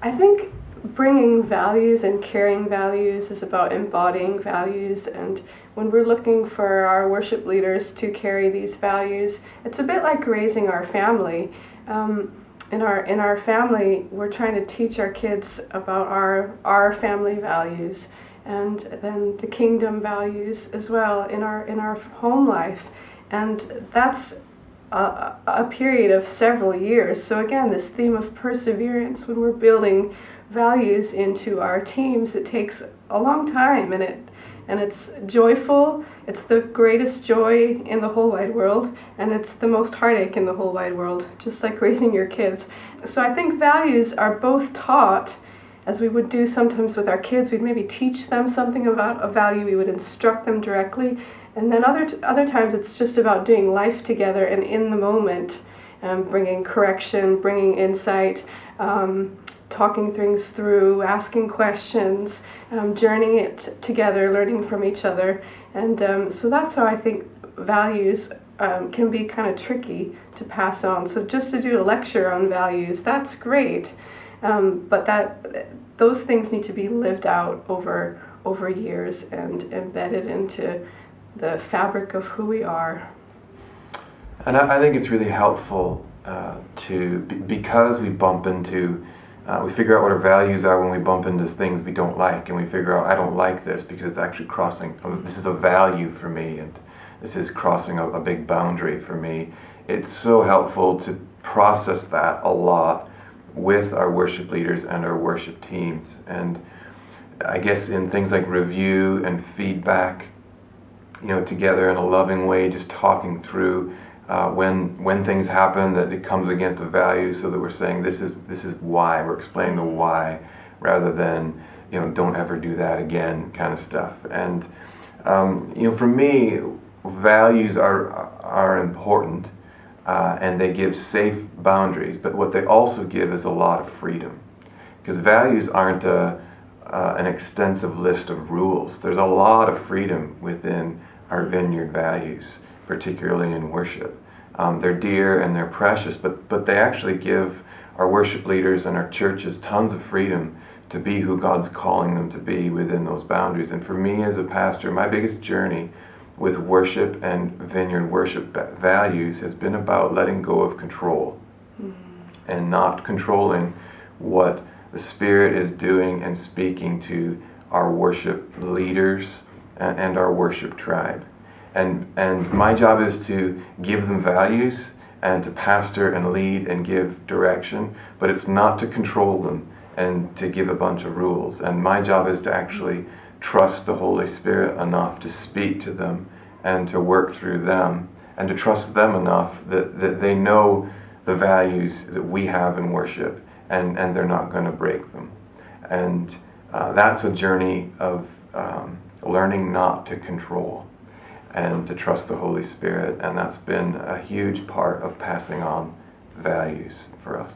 I think bringing values and carrying values is about embodying values, and when we're looking for our worship leaders to carry these values, it's a bit like raising our family. In our family, we're trying to teach our kids about our family values, and then the kingdom values as well in our home life, and that's a period of several years. So again, this theme of perseverance, when we're building values into our teams, it takes a long time, and it's joyful. It's the greatest joy in the whole wide world, and it's the most heartache in the whole wide world, just like raising your kids. So I think values are both taught, as we would do sometimes with our kids. We'd maybe teach them something about a value, we would instruct them directly, and then other times it's just about doing life together and in the moment, bringing correction, bringing insight, talking things through, asking questions, journeying it together, learning from each other. And so that's how I think values can be kind of tricky to pass on. So just to do a lecture on values, that's great, but those things need to be lived out over years and embedded into the fabric of who we are. And I think it's really helpful because we bump into, we figure out what our values are when we bump into things we don't like, and we figure out, I don't like this because it's actually crossing, this is a value for me, and this is crossing a big boundary for me. It's so helpful to process that a lot with our worship leaders and our worship teams. And I guess in things like review and feedback, together in a loving way, just talking through when things happen that it comes against a value, so that we're saying this is why, we're explaining the why, rather than don't ever do that again kind of stuff. And for me, values are important, and they give safe boundaries, but what they also give is a lot of freedom, because values aren't an extensive list of rules. There's a lot of freedom within our Vineyard values, particularly in worship. They're dear and they're precious, but they actually give our worship leaders and our churches tons of freedom to be who God's calling them to be within those boundaries. And for me as a pastor, my biggest journey with worship and Vineyard worship values has been about letting go of control, and not controlling what the Spirit is doing and speaking to our worship leaders and our worship tribe. And my job is to give them values and to pastor and lead and give direction, but it's not to control them and to give a bunch of rules. And my job is to actually trust the Holy Spirit enough to speak to them and to work through them, and to trust them enough that they know the values that we have in worship, and they're not going to break them. And that's a journey of learning not to control and to trust the Holy Spirit, and that's been a huge part of passing on values for us.